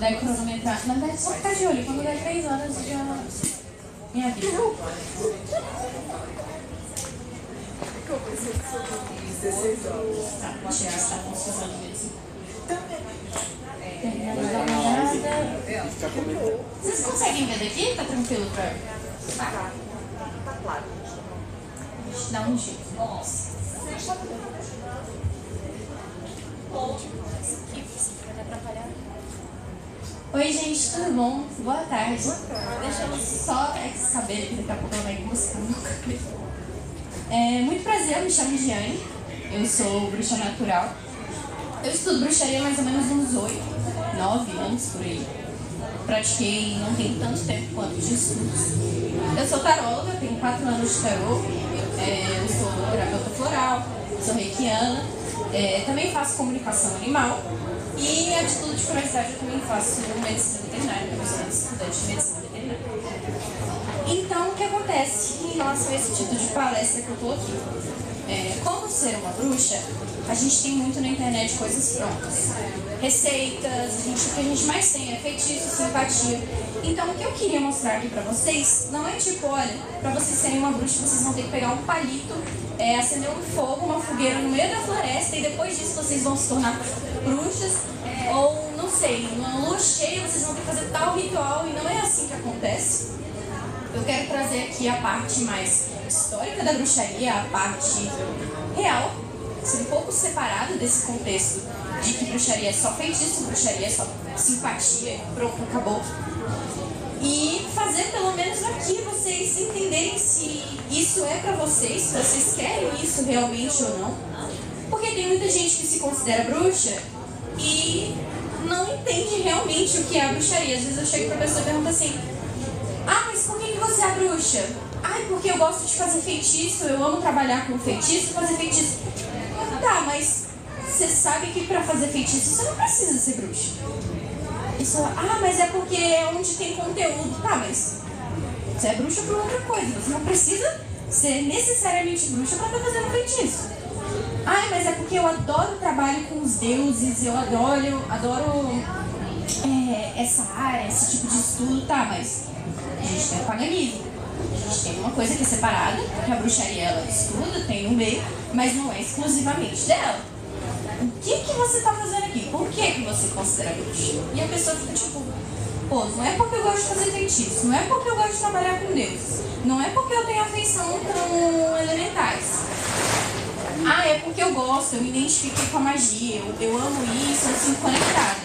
puder cronometrar. Na verdade, só ficar de olho. Quando der 3 horas, já me avisa. Tá, deixa eu ver se tá funcionando mesmo. Terminando de dar uma olhada. Vocês conseguem ver daqui? Tá tranquilo pra... Tá claro. Deixa eu dar um jeito. Nossa. Oi, gente, tudo bom? Boa tarde. Deixa eu só saber que daqui a pouco ela vai buscar no meu cabelo. Muito prazer, eu me chamo Giane. Eu sou bruxa natural. Eu estudo bruxaria há mais ou menos uns 8, 9 anos por aí. Pratiquei não tem tanto tempo quanto de estudos. Eu sou taróloga, tenho 4 anos de tarô. Eu sou terapeuta floral, sou reikiana. Também faço comunicação animal. E a título de curiosidade eu também faço medicina veterinária, eu sou estudante de medicina veterinária. Então, o que acontece em relação a esse tipo de palestra que eu estou aqui? Como ser uma bruxa, a gente tem muito na internet coisas prontas. Receitas, o que a gente mais tem é feitiço, simpatia. Então, o que eu queria mostrar aqui pra vocês, não é tipo, olha, pra vocês serem uma bruxa, vocês vão ter que pegar um palito, acender um fogo, uma fogueira no meio da floresta e depois disso vocês vão se tornar bruxas. Ou, não sei, numa lua cheia vocês vão ter que fazer tal ritual e não é assim que acontece. Eu quero trazer aqui a parte mais histórica da bruxaria, a parte real, um pouco separada desse contexto de que bruxaria é só feitiço, bruxaria é só simpatia, pronto, acabou. E fazer pelo menos aqui vocês entenderem se isso é pra vocês, se vocês querem isso realmente ou não. Porque tem muita gente que se considera bruxa e não entende realmente o que é a bruxaria. Às vezes eu chego pra pessoa e pergunto assim: ah, mas por que você é bruxa? Ai, porque eu gosto de fazer feitiço, eu amo trabalhar com feitiço e fazer feitiço. Tá, mas você sabe que pra fazer feitiço você não precisa ser bruxa. Isso, mas é porque é onde tem conteúdo. Tá, mas você é bruxa por outra coisa. Você não precisa ser necessariamente bruxa pra estar fazendo feitiço. Mas é porque eu adoro o trabalho com os deuses, eu adoro essa área, esse tipo de estudo. Tá, mas a gente tem o paganismo. A gente tem uma coisa que é separada, que a bruxaria ela estuda, tem no meio, mas não é exclusivamente dela. O que você está fazendo aqui? Por que você considera bruxa? E a pessoa fica tipo, pô, não é porque eu gosto de fazer feitiço, não é porque eu gosto de trabalhar com deuses, não é porque eu tenho afeição com elementais. É porque eu gosto, eu me identifiquei com a magia, eu amo isso, eu sinto conectada.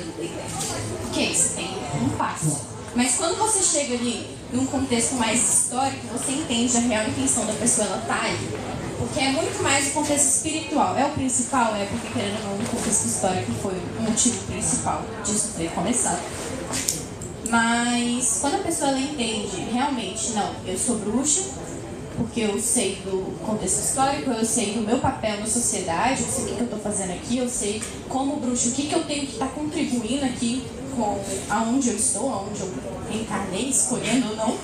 Ok, você tem um passo. Mas quando você chega ali num contexto mais histórico, você entende a real intenção da pessoa, ela tá ali. Porque é muito mais o contexto espiritual. É o principal? Porque querendo ou não, o contexto histórico foi o motivo principal disso ter começado. Mas quando a pessoa ela entende realmente, não, eu sou bruxa, porque eu sei do contexto histórico, eu sei do meu papel na sociedade, eu sei o que eu estou fazendo aqui, eu sei como bruxa, o que eu tenho que estar contribuindo aqui com aonde eu estou, aonde eu encarnei, escolhendo ou não.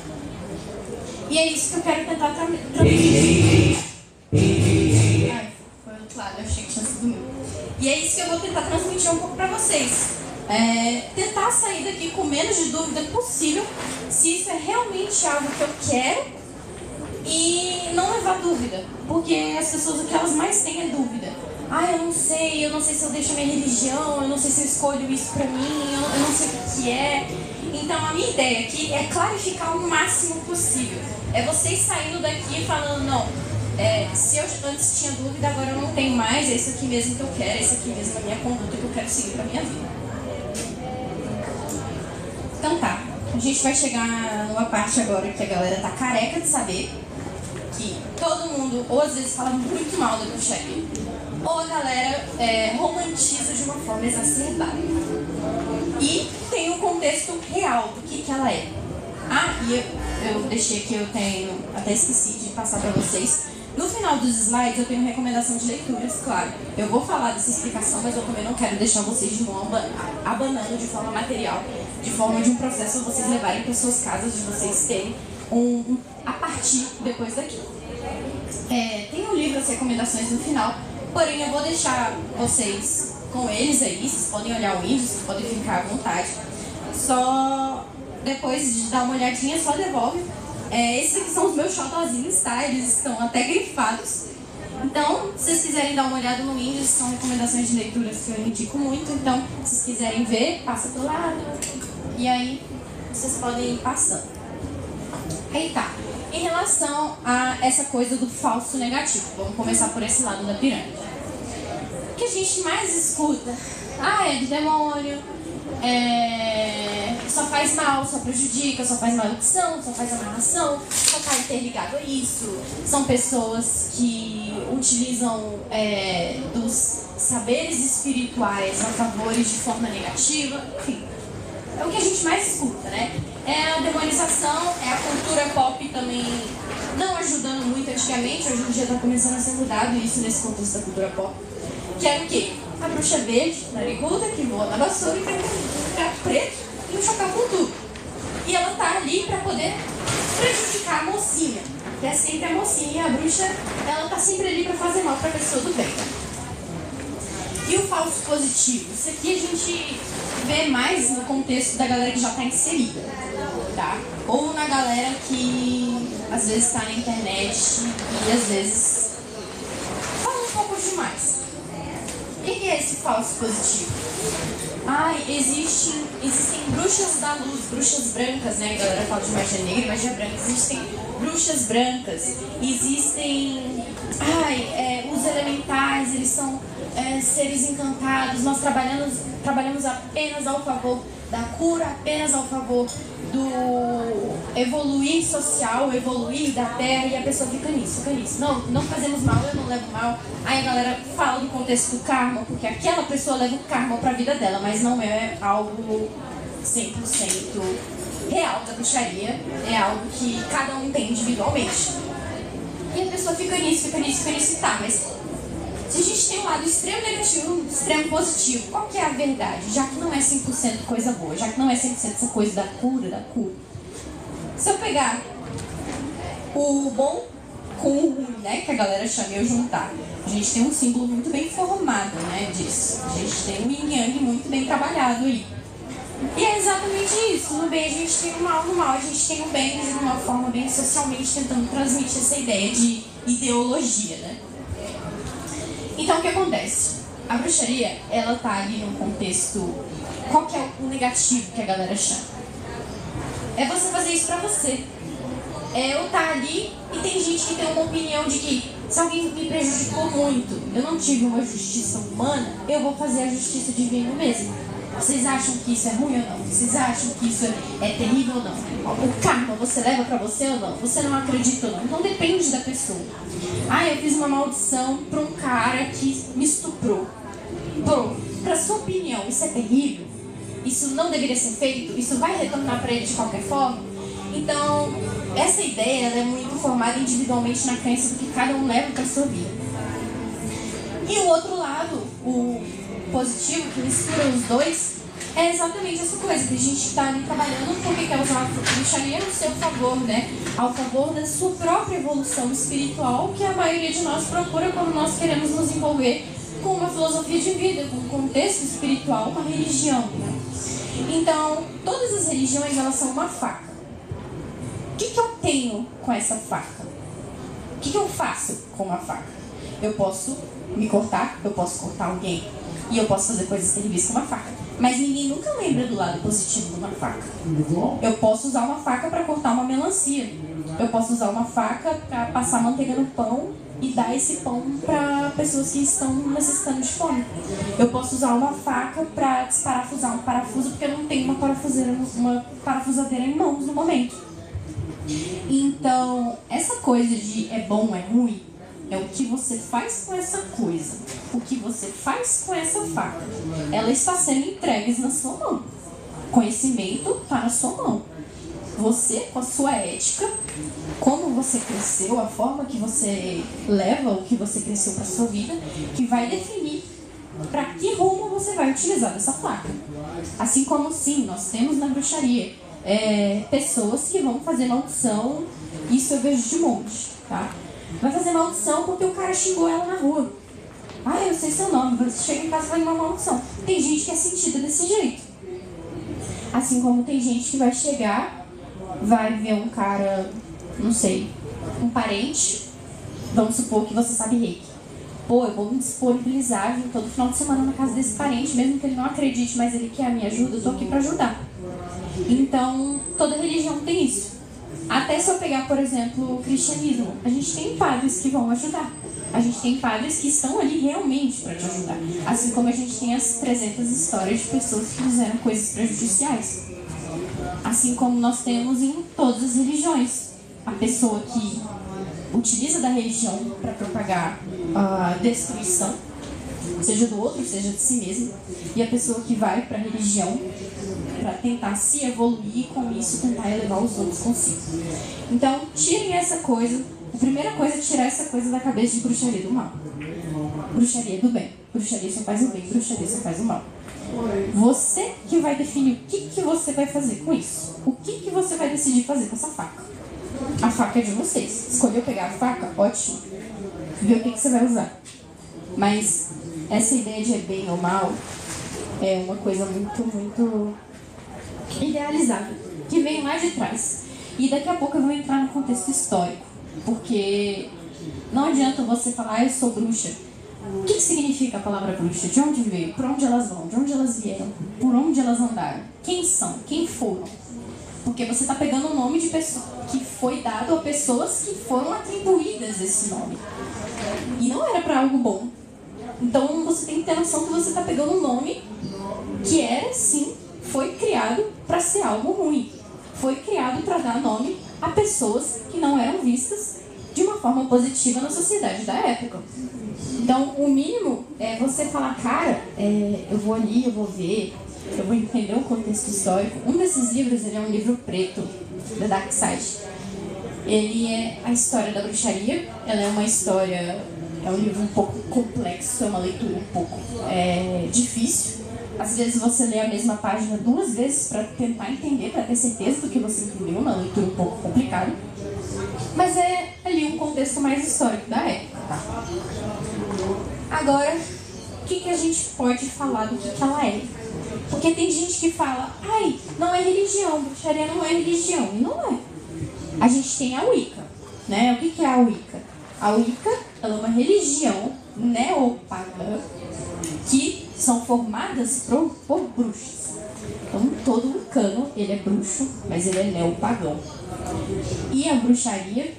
E é isso que eu quero tentar transmitir. Foi outro lado, eu achei que tinha sido meu. E é isso que eu vou tentar transmitir um pouco pra vocês. Tentar sair daqui com menos de dúvida possível se isso é realmente algo que eu quero e não levar dúvida. Porque as pessoas, o que elas mais têm é dúvida. Eu não sei se eu deixo a minha religião, eu não sei se eu escolho isso pra mim, eu não sei o que é. Então a minha ideia aqui é clarificar o máximo possível. É vocês saindo daqui falando, não, se eu antes tinha dúvida, agora eu não tenho mais, é isso aqui mesmo que eu quero, é isso aqui mesmo a minha conduta que eu quero seguir pra minha vida. Então tá, a gente vai chegar numa parte agora que a galera tá careca de saber que todo mundo, ou às vezes fala muito mal da bruxaria, ou a galera romantiza de uma forma exacerbada. E tem um contexto real do que ela é. E eu deixei aqui, eu tenho, até esqueci de passar pra vocês. No final dos slides eu tenho recomendação de leituras, claro. Eu vou falar dessa explicação, mas eu também não quero deixar vocês de mão abanando de forma material, de forma de um processo vocês levarem para suas casas, de vocês terem a partir depois daqui. Tem um livro, as recomendações no final, porém eu vou deixar vocês com eles aí, vocês podem olhar o índice, vocês podem ficar à vontade. só depois de dar uma olhadinha, só devolve. Esses aqui são os meus xodozinhos, tá? Eles estão até grifados. Então, se vocês quiserem dar uma olhada no Windows, são recomendações de leituras que eu indico muito. Então, se vocês quiserem ver, passa do lado. E aí, vocês podem ir passando. Aí tá. Em relação a essa coisa do falso negativo, vamos começar por esse lado da pirâmide. O que a gente mais escuta? É do demônio, só faz mal, só prejudica, só faz maldição, só faz amarração, só está interligado a isso. São pessoas que utilizam dos saberes espirituais a favor de forma negativa, enfim. É o que a gente mais escuta, né? É a demonização, é a cultura pop também não ajudando muito antigamente, hoje em dia está começando a ser mudado isso nesse contexto da cultura pop. Que era o quê? A bruxa verde, nariguda, que voa na vassoura e tem um gato preto e um chapéu com tudo. E ela tá ali para poder prejudicar a mocinha, que é sempre a mocinha, e a bruxa, ela tá sempre ali para fazer mal para a pessoa do bem. E o falso positivo? Isso aqui a gente vê mais no contexto da galera que já está inserida, tá? Ou na galera que às vezes está na internet e às vezes fala um pouco demais. O que é esse falso positivo? Existem bruxas da luz, bruxas brancas, né? A galera fala de magia negra e magia branca. Existem bruxas brancas, existem os elementais, eles são seres encantados. Nós trabalhamos apenas ao favor da cura, apenas ao favor do evoluir social, evoluir da terra, e a pessoa fica nisso. Não fazemos mal, eu não levo mal. Aí a galera fala do contexto do karma, porque aquela pessoa leva o karma pra vida dela, mas não é algo 100% real da bruxaria, é algo que cada um tem individualmente. E a pessoa fica nisso, tá, mas se a gente tem um lado extremo negativo e um extremo positivo, qual que é a verdade? Já que não é 100% coisa boa, já que não é 100% essa coisa da cura. Se eu pegar o bom com o ruim, né, que a galera chama eu juntar, a gente tem um símbolo muito bem formado, né, disso. A gente tem um yin yang muito bem trabalhado aí. E é exatamente isso. No bem a gente tem o mal, no mal a gente tem o bem, de uma forma bem socialmente tentando transmitir essa ideia de ideologia, né? Então o que acontece? A bruxaria, ela tá ali num contexto... Qual que é o negativo que a galera chama? É você fazer isso pra você. Eu tá ali e tem gente que tem uma opinião de que se alguém me prejudicou muito, eu não tive uma justiça humana, eu vou fazer a justiça divina mesmo. Vocês acham que isso é ruim ou não? Vocês acham que isso é terrível ou não? O karma você leva pra você ou não? Você não acredita ou não? Então depende da pessoa. Eu fiz uma maldição pra um cara que me estuprou. Bom, pra sua opinião, isso é terrível? Isso não deveria ser feito? Isso vai retornar pra ele de qualquer forma? Então, essa ideia ela é muito formada individualmente na crença do que cada um leva pra sua vida. E o outro lado, o positivo, que mistura os dois, é exatamente essa coisa, que a gente está ali trabalhando porque quer usar a bruxaria no seu favor, né? Ao favor da sua própria evolução espiritual, que a maioria de nós procura quando nós queremos nos envolver com uma filosofia de vida, com um contexto espiritual, uma religião, né? Então, todas as religiões, elas são uma faca. O que eu tenho com essa faca? O que eu faço com uma faca? Eu posso me cortar, eu posso cortar alguém, e eu posso fazer coisas terríveis com uma faca. Mas ninguém nunca lembra do lado positivo de uma faca. Eu posso usar uma faca para cortar uma melancia. Eu posso usar uma faca para passar manteiga no pão e dar esse pão para pessoas que estão necessitando de fome. Eu posso usar uma faca para desparafusar um parafuso porque eu não tenho uma parafusadeira em mãos no momento. Então, essa coisa de é bom, é ruim, é o que você faz com essa coisa, o que você faz com essa faca. Ela está sendo entregue na sua mão. Conhecimento está na sua mão. Você, com a sua ética, como você cresceu, a forma que você leva o que você cresceu para a sua vida, que vai definir para que rumo você vai utilizar dessa faca. Assim como, sim, nós temos na bruxaria pessoas que vão fazer maldição, isso eu vejo de monte, tá? Vai fazer maldição porque o cara xingou ela na rua. Ah, eu sei seu nome, você chega em casa e vai uma maldição. Tem gente que é sentida desse jeito. Assim como tem gente que vai chegar, vai ver um cara, não sei, um parente, vamos supor que você sabe reiki. Pô, eu vou me disponibilizar vir todo final de semana na casa desse parente, mesmo que ele não acredite, mas ele quer a minha ajuda, eu tô aqui pra ajudar. Então, toda religião tem isso. Até se eu pegar, por exemplo, o cristianismo, a gente tem padres que vão ajudar. A gente tem padres que estão ali realmente para te ajudar. Assim como a gente tem as 300 histórias de pessoas que fizeram coisas prejudiciais. Assim como nós temos em todas as religiões. A pessoa que utiliza da religião para propagar a destruição, seja do outro, seja de si mesmo. E a pessoa que vai para a religião para tentar se evoluir e com isso tentar elevar os outros consigo. Então, tirem essa coisa. A primeira coisa é tirar essa coisa da cabeça de bruxaria do mal. Bruxaria do bem. Bruxaria só faz o bem, bruxaria só faz o mal. Você que vai definir o que você vai fazer com isso. O que você vai decidir fazer com essa faca. A faca é de vocês. Escolheu pegar a faca? Ótimo. Vê o que você vai usar. Mas essa ideia de bem ou mal é uma coisa muito idealizada, que vem lá de trás. E daqui a pouco eu vou entrar no contexto histórico, porque não adianta você falar, eu sou bruxa. O que significa a palavra bruxa? De onde veio? Por onde elas vão? De onde elas vieram? Por onde elas andaram? Quem são? Quem foram? Porque você está pegando o nome de pessoa que foi dado a pessoas que foram atribuídas esse nome. E não era para algo bom. Então você tem que ter noção que você está pegando um nome que era, sim, foi criado para ser algo ruim. Foi criado para dar nome a pessoas que não eram vistas de uma forma positiva na sociedade da época. Então, o mínimo é você falar, cara, eu vou ali, eu vou ver, eu vou entender o contexto histórico. Um desses livros, ele é um livro preto, da Dark Side. Ele é a história da bruxaria. Ela é uma história, é um livro um pouco complexo, é uma leitura um pouco difícil. Às vezes você lê a mesma página 2 vezes para tentar entender, para ter certeza do que você entendeu, uma leitura um pouco complicada. Mas é ali um contexto mais histórico da época, tá? Agora, o que a gente pode falar do que ela é? Porque tem gente que fala, ai, não é religião, bruxaria não é religião. E não é. A gente tem a Wicca, né? O que é a Wicca? A Wicca, ela é uma religião neopagã que são formadas por bruxos. Então, todo wicano, ele é bruxo, mas ele é neopagão. E a bruxaria,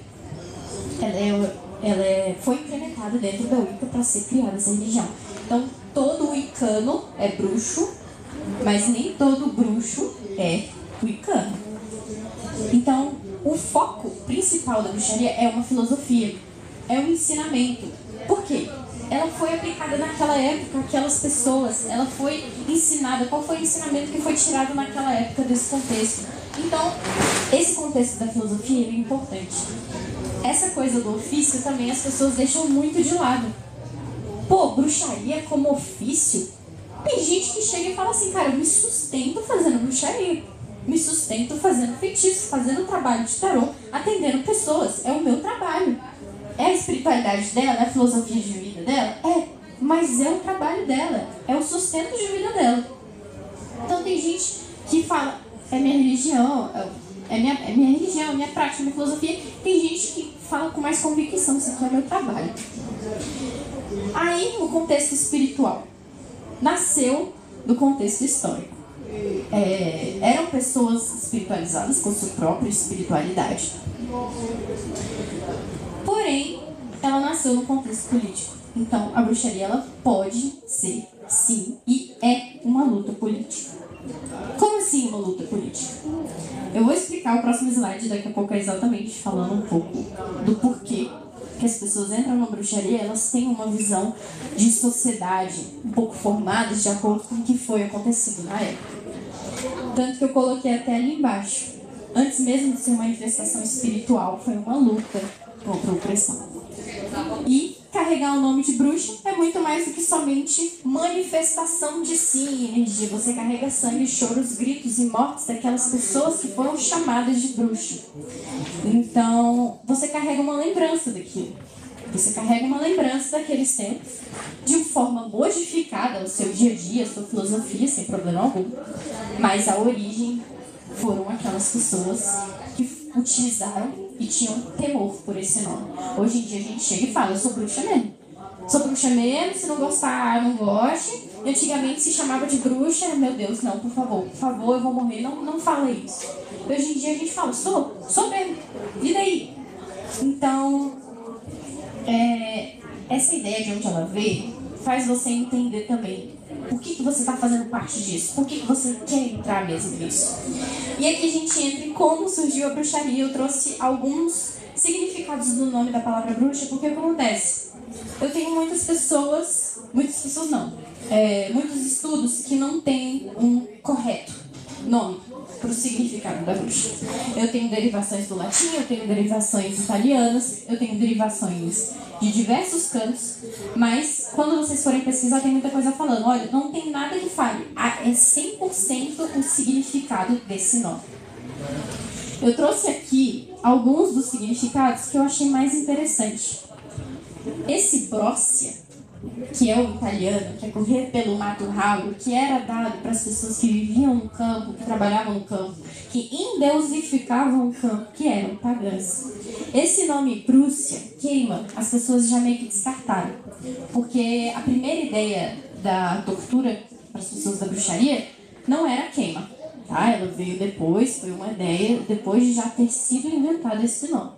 foi implementada dentro da Wicca para ser criada essa religião. Então, todo wicano é bruxo, mas nem todo bruxo é wicano. Então, o foco principal da bruxaria é uma filosofia, é um ensinamento. Por quê? Ela foi aplicada naquela época, aquelas pessoas, ela foi ensinada, qual foi o ensinamento que foi tirado naquela época desse contexto. Então, esse contexto da filosofia é importante. Essa coisa do ofício também as pessoas deixam muito de lado. Pô, bruxaria como ofício? Tem gente que chega e fala assim, cara, eu me sustento fazendo bruxaria, me sustento fazendo feitiço, fazendo trabalho de tarô, atendendo pessoas, é o meu trabalho. É a espiritualidade dela, é a filosofia de vida dela? É, mas é o trabalho dela, é o sustento de vida dela. Então tem gente que fala, é minha religião, é minha religião, minha prática, minha filosofia. Tem gente que fala com mais convicção, isso aqui é meu trabalho. Aí, o contexto espiritual nasceu do contexto histórico. Eram pessoas espiritualizadas com sua própria espiritualidade. Porém, ela nasceu no contexto político. Então, a bruxaria ela pode ser, sim, e é uma luta política. Como assim uma luta política? Eu vou explicar o próximo slide daqui a pouco, exatamente falando um pouco do porquê que as pessoas entram na bruxaria, elas têm uma visão de sociedade um pouco formada de acordo com o que foi acontecido na época. Tanto que eu coloquei até ali embaixo. Antes mesmo de ser uma manifestação espiritual, foi uma luta contra a opressão. E carregar o nome de bruxa é muito mais do que somente manifestação de si e energia. Você carrega sangue, choros, gritos e mortes daquelas pessoas que foram chamadas de bruxa. Então, você carrega uma lembrança daquilo. Você carrega uma lembrança daqueles tempos de forma modificada ao seu dia a dia, à sua filosofia, sem problema algum. Mas a origem foram aquelas pessoas que utilizaram e tinham temor por esse nome. Hoje em dia a gente chega e fala, eu sou bruxa mesmo. Sou bruxa mesmo, se não gostar, não goste. Antigamente se chamava de bruxa, meu Deus, não, por favor, eu vou morrer, não fala isso. Hoje em dia a gente fala, sou mesmo, e daí? Então, essa ideia de onde ela veio faz você entender também por que você está fazendo parte disso, por que você quer entrar mesmo nisso. E aqui a gente entra em como surgiu a bruxaria. Eu trouxe alguns significados do nome da palavra bruxa, porque o que acontece? Eu tenho muitos estudos que não têm um correto nome para o significado da bruxa. Eu tenho derivações do latim, eu tenho derivações italianas, eu tenho derivações de diversos cantos, mas quando vocês forem pesquisar tem muita coisa falando, olha, não tem nada que fale, é 100% o significado desse nome. Eu trouxe aqui alguns dos significados que eu achei mais interessante. Esse Brócia, que é o italiano, que é correr pelo mato ralo, que era dado para as pessoas que viviam no campo, que trabalhavam no campo, que endeusificavam o campo, que eram pagãs. Esse nome Prússia, queima, as pessoas já meio que descartaram, porque a primeira ideia da tortura para as pessoas da bruxaria não era queima, tá? Ela veio depois, foi uma ideia depois de já ter sido inventado esse nome.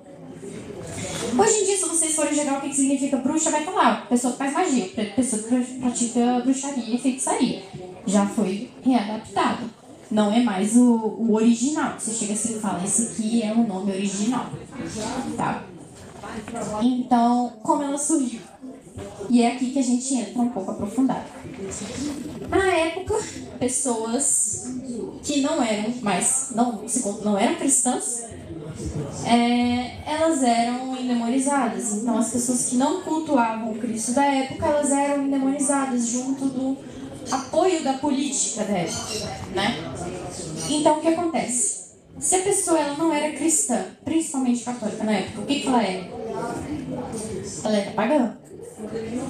Hoje em dia, se vocês forem jogar o que significa bruxa, vai estar lá, pessoa que faz magia, pessoa que pratica bruxaria e feitiçaria. Já foi readaptado. Não é mais o original. Você chega assim e fala, esse aqui é o nome original. Tá? Então, como ela surgiu? E é aqui que a gente entra um pouco aprofundado. Na época, pessoas que não eram cristãs, elas eram endemonizadas. Então, as pessoas que não cultuavam o Cristo da época, elas eram endemonizadas junto do apoio da política da época, né? Então, o que acontece? Se a pessoa ela não era cristã, principalmente católica na época, o que ela era? Ela era pagã.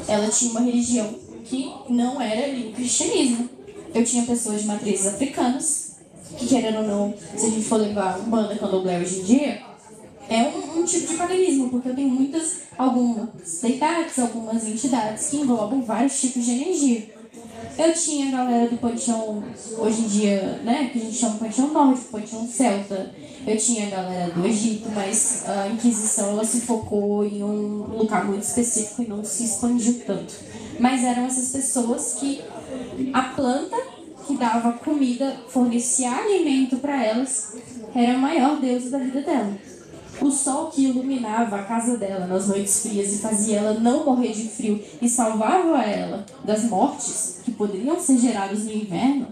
Ela tinha uma religião que não era ali o cristianismo. Eu tinha pessoas de matrizes africanas, que querendo ou não, se a gente for levar Umbanda, Candomblé hoje em dia, é um tipo de paganismo, porque eu tenho algumas deidades, algumas entidades que englobam vários tipos de energia. Eu tinha a galera do panteão, hoje em dia, né, que a gente chama panteão nórdico, panteão celta. Eu tinha a galera do Egito, mas a Inquisição ela se focou em um lugar muito específico e não se expandiu tanto. Mas eram essas pessoas que a planta que dava comida, fornecia alimento para elas, era a maior deusa da vida dela. O sol que iluminava a casa dela nas noites frias e fazia ela não morrer de frio e salvava ela das mortes que poderiam ser geradas no inverno,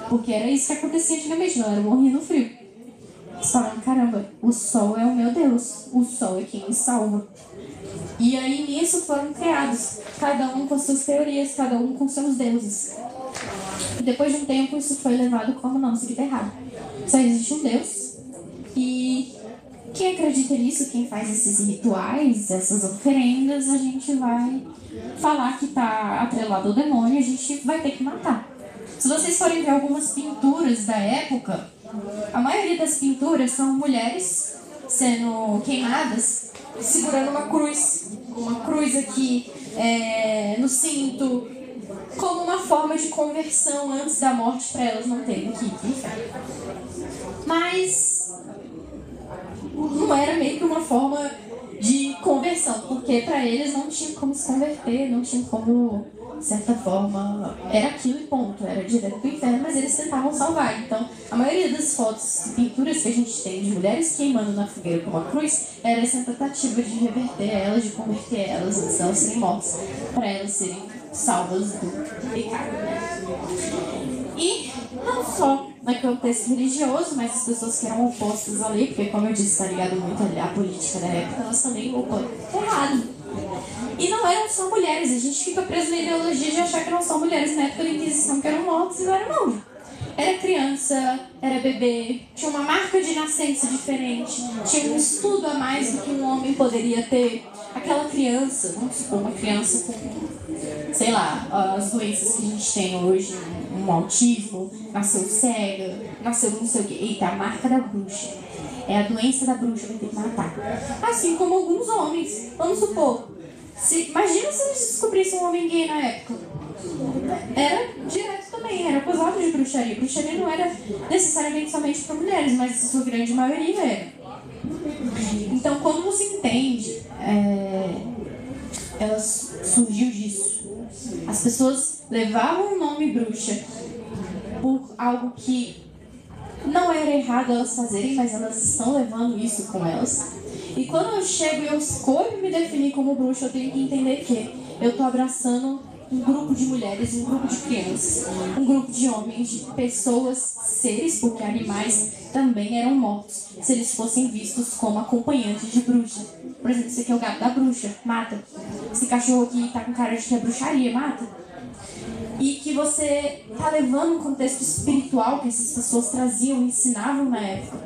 porque era isso que acontecia antigamente, não era morrer no frio. Eles falaram, caramba, o sol é o meu Deus, o sol é quem me salva. E aí nisso foram criados, cada um com suas teorias, cada um com seus deuses. E depois de um tempo isso foi levado como não, isso aqui tá errado. Só existe um Deus e quem acredita nisso, quem faz esses rituais, essas oferendas, a gente vai falar que está atrelado ao demônio, a gente vai ter que matar. Se vocês forem ver algumas pinturas da época, a maioria das pinturas são mulheres sendo queimadas, segurando uma cruz aqui no cinto, como uma forma de conversão antes da morte para elas não terem que ir pro inferno. Mas não era meio que uma forma de conversão, porque para eles não tinha como se converter, não tinha como, de certa forma, era aquilo e ponto, era direto pro inferno, mas eles tentavam salvar. Então, a maioria das fotos e pinturas que a gente tem de mulheres queimando na fogueira com uma cruz, era essa tentativa de reverter elas, de converter elas antes de elas serem mortas, para elas serem salvas do pecado. E não só no contexto religioso, mas as pessoas que eram opostas à lei, porque como eu disse, está ligado muito à política da época, elas também opõem errado. E não eram só mulheres, a gente fica preso na ideologia de achar que não são mulheres na época da Inquisição que eram mortas e não eram não. Era criança, era bebê, tinha uma marca de nascença diferente, tinha um estudo a mais do que um homem poderia ter. Aquela criança, vamos supor, uma criança com, sei lá, as doenças que a gente tem hoje, um autismo, nasceu cega, nasceu não sei o quê. Eita, a marca da bruxa. É a doença da bruxa, vai ter que matar. Assim como alguns homens. Vamos supor, imagina se eles descobrissem um homem gay na época. Era direto também, era acusado de bruxaria. Bruxaria não era necessariamente somente para mulheres, mas a sua grande maioria era. Então, quando você entende, ela surgiu disso. As pessoas levavam o nome bruxa por algo que não era errado elas fazerem, mas elas estão levando isso com elas. E quando eu chego e eu escolho me definir como bruxa, eu tenho que entender que eu estou abraçando um grupo de mulheres, um grupo de crianças, um grupo de homens, de pessoas, seres, porque animais também eram mortos se eles fossem vistos como acompanhantes de bruxa. Por exemplo, esse aqui é o gato da bruxa, mata. Esse cachorro aqui tá com cara de que é bruxaria, mata. E que você tá levando um contexto espiritual que essas pessoas traziam, ensinavam na época.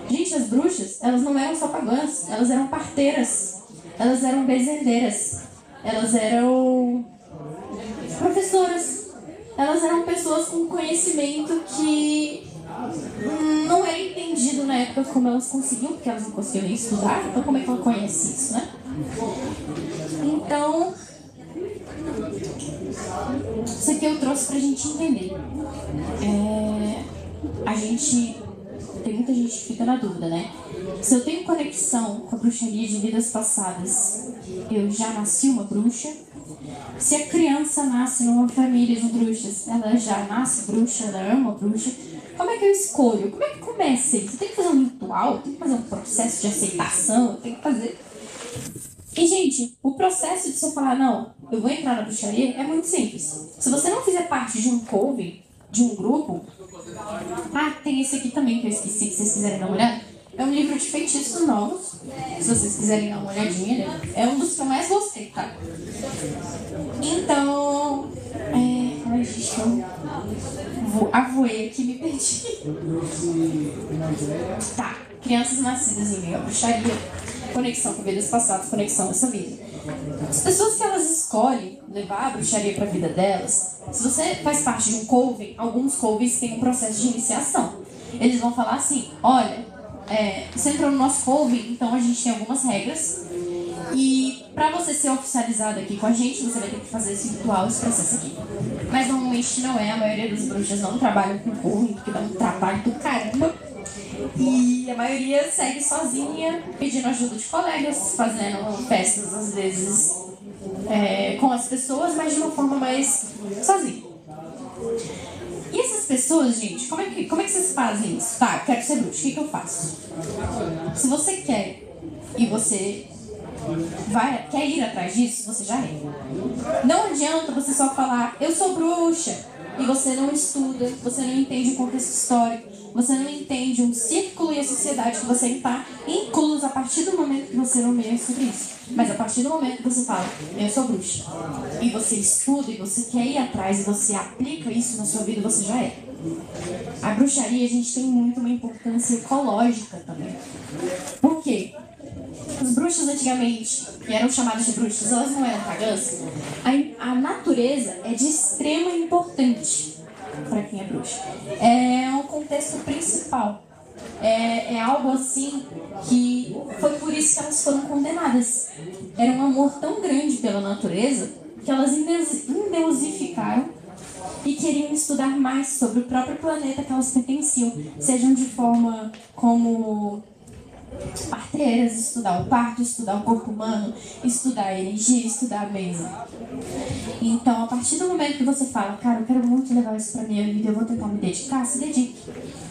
Gente, as bruxas, elas não eram só pagãs, elas eram parteiras, elas eram bezendeiras, elas eram professoras, elas eram pessoas com conhecimento que não era entendido na época como elas conseguiam, porque elas não conseguiam nem estudar, então como é que ela conhece isso, né? Então, isso aqui eu trouxe pra gente entender. Tem muita gente que fica na dúvida, né? Se eu tenho conexão com a bruxaria de vidas passadas, eu já nasci uma bruxa? Se a criança nasce numa família de bruxas, ela já nasce bruxa, ela é uma bruxa? Como é que eu escolho? Como é que começa isso? Tem que fazer um ritual? Tem que fazer um processo de aceitação? Tem que fazer... E, gente, o processo de você falar, não, eu vou entrar na bruxaria, é muito simples. Se você não fizer parte de um coven, de um grupo... Ah, tem esse aqui também que eu esqueci, se vocês quiserem dar uma olhada. É um livro de feitiços novos, se vocês quiserem dar uma olhadinha, né? É um dos que eu mais gostei, tá? Então... Ai, gente, eu avoei aqui e me perdi. Tá, crianças nascidas em meio à bruxaria, conexão com vidas passadas, conexão nessa vida. As pessoas que elas escolhem levar a bruxaria para a vida delas, se você faz parte de um coven, alguns covens têm um processo de iniciação. Eles vão falar assim, olha, você entrou no nosso coven, então a gente tem algumas regras e para você ser oficializado aqui com a gente, você vai ter que fazer esse ritual, esse processo aqui. Mas normalmente não é, a maioria das bruxas não trabalham com coven, porque dá um trabalho do caramba. E a maioria segue sozinha, pedindo ajuda de colegas, fazendo festas, às vezes, com as pessoas, mas de uma forma mais sozinha. E essas pessoas, gente, como é que vocês fazem isso? Tá, eu quero ser bruxa, o que eu faço? Se você quer e você quer ir atrás disso, você já é. Não adianta você só falar, eu sou bruxa, e você não estuda, você não entende o contexto histórico, você não entende um círculo e a sociedade que você está incluso a partir do momento que você nomeia sobre isso. Mas a partir do momento que você fala, eu sou bruxa, e você estuda, e você quer ir atrás, e você aplica isso na sua vida, você já é. A bruxaria, a gente tem muito uma importância ecológica também. Por quê? As bruxas antigamente, que eram chamadas de bruxas, elas não eram pagãs. A natureza é de extrema importância para quem é bruxa. É um contexto principal. É algo assim que foi por isso que elas foram condenadas. Era um amor tão grande pela natureza que elas endeusificaram e queriam estudar mais sobre o próprio planeta que elas pertenciam, sejam de forma como parteiras, estudar o parto, estudar o corpo humano, estudar a energia, estudar a mesa. Então, a partir do momento que você fala, cara, eu quero muito levar isso pra minha vida, eu vou tentar me dedicar, se dedique.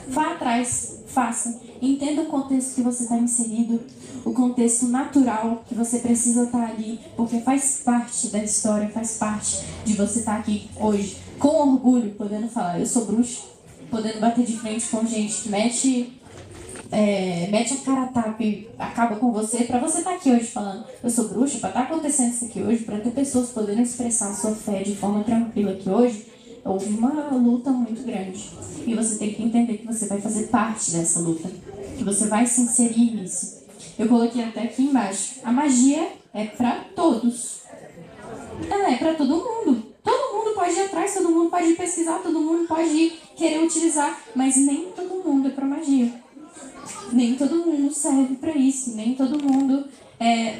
Vá atrás, faça. Entenda o contexto que você está inserido, o contexto natural que você precisa estar ali, porque faz parte da história, faz parte de você estar aqui hoje, com orgulho, podendo falar, eu sou bruxa, podendo bater de frente com gente que mete a cara a tapa e acaba com você, pra você estar aqui hoje falando, eu sou bruxa, pra estar acontecendo isso aqui hoje, pra ter pessoas podendo expressar a sua fé de forma tranquila aqui hoje, houve uma luta muito grande. E você tem que entender que você vai fazer parte dessa luta, que você vai se inserir nisso. Eu coloquei até aqui embaixo. A magia é para todos. Ela é para todo mundo. Todo mundo pode ir atrás, todo mundo pode ir pesquisar, todo mundo pode ir querer utilizar, mas nem todo mundo é para magia. Nem todo mundo serve para isso, nem todo mundo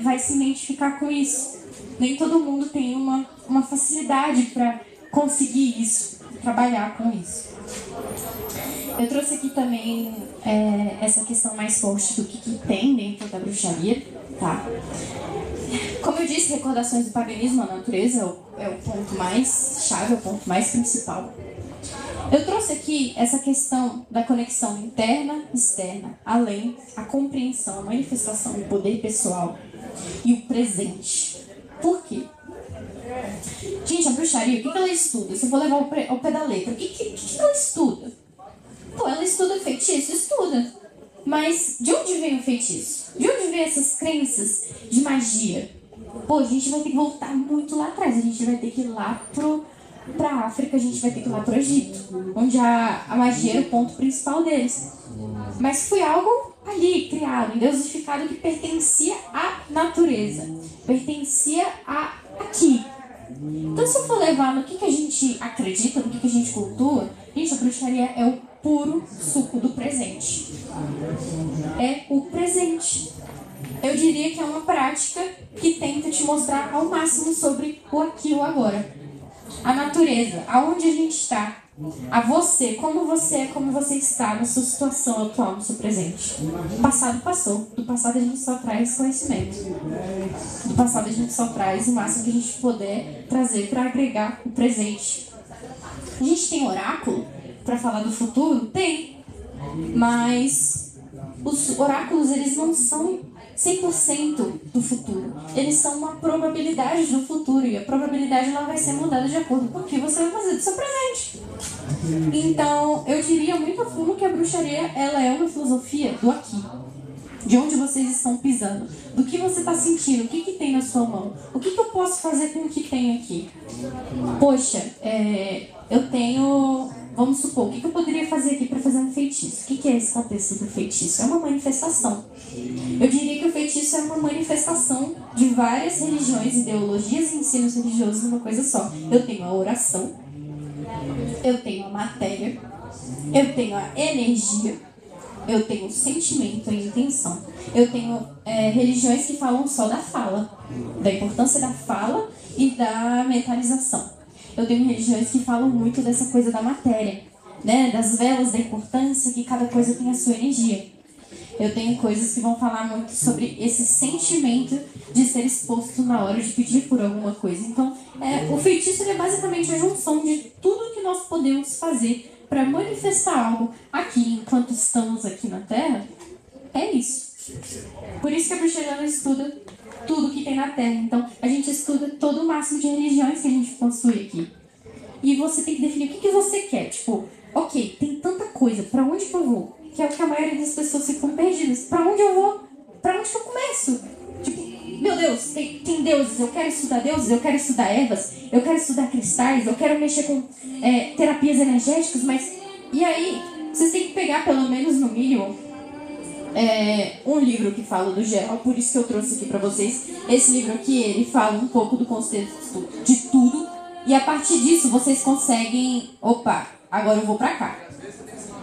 vai se identificar com isso. Nem todo mundo tem uma facilidade para conseguir isso, trabalhar com isso. Eu trouxe aqui também essa questão mais forte do que tem dentro da bruxaria, tá? Como eu disse, recordações do paganismo à natureza é o ponto mais chave, é o ponto mais principal. Eu trouxe aqui essa questão da conexão interna, externa, além, a compreensão, a manifestação do poder pessoal e o presente. Por quê? Gente, a bruxaria, o que ela estuda? Se eu vou levar ao pé da letra, o que ela estuda? Pô, ela estuda feitiço? Estuda. Mas de onde vem o feitiço? De onde vem essas crenças de magia? Pô, a gente vai ter que voltar muito lá atrás. A gente vai ter que ir lá pra África, a gente vai ter que ir lá pro Egito, onde a magia era o ponto principal deles. Mas foi algo ali, criado, endeusificado, que pertencia à natureza. Pertencia aqui. Então, se eu for levar no que a gente acredita, no que a gente cultua, gente, a bruxaria é o puro suco do presente. É o presente. Eu diria que é uma prática que tenta te mostrar ao máximo sobre o aqui e o agora. A natureza, aonde a gente está, a você, como você está na sua situação atual, no seu presente. O passado passou, do passado a gente só traz conhecimento. Do passado a gente só traz o máximo que a gente puder trazer para agregar o presente. A gente tem oráculo para falar do futuro? Tem. Mas os oráculos, eles não são 100% do futuro. Eles são uma probabilidade do futuro. E a probabilidade ela vai ser mudada de acordo com o que você vai fazer do seu presente. Então, eu diria muito a fundo que a bruxaria ela é uma filosofia do aqui. De onde vocês estão pisando. Do que você está sentindo. O que tem na sua mão. O que eu posso fazer com o que tem aqui. Poxa, eu tenho... Vamos supor, o que eu poderia fazer aqui para fazer um feitiço? O que é esse contexto do feitiço? É uma manifestação. Eu diria que o feitiço é uma manifestação de várias religiões, ideologias e ensinos religiosos numa coisa só. Eu tenho a oração, eu tenho a matéria, eu tenho a energia, eu tenho o sentimento, a intenção. Eu tenho religiões que falam só da fala, da importância da fala e da mentalização. Eu tenho religiões que falam muito dessa coisa da matéria, né? Das velas, da importância que cada coisa tem a sua energia. Eu tenho coisas que vão falar muito sobre esse sentimento de ser exposto na hora de pedir por alguma coisa. Então, o feitiço é basicamente a junção de tudo que nós podemos fazer para manifestar algo aqui, enquanto estamos aqui na Terra. É isso. Por isso que a bruxaria estuda tudo que tem na Terra. Então, a gente estuda todo o máximo de religiões que a gente possui aqui. E você tem que definir o que você quer. Tipo, ok, tem tanta coisa, pra onde que eu vou? Que é o que a maioria das pessoas ficam perdidas. Pra onde eu vou? Pra onde que eu começo? Tipo, meu Deus, tem deuses, eu quero estudar deuses, eu quero estudar ervas, eu quero estudar cristais, eu quero mexer com terapias energéticas, mas... E aí, vocês têm que pegar pelo menos no mínimo... um livro que fala do geral, por isso que eu trouxe aqui pra vocês. Esse livro aqui, ele fala um pouco do contexto de tudo. E a partir disso, vocês conseguem... Opa, agora eu vou pra cá.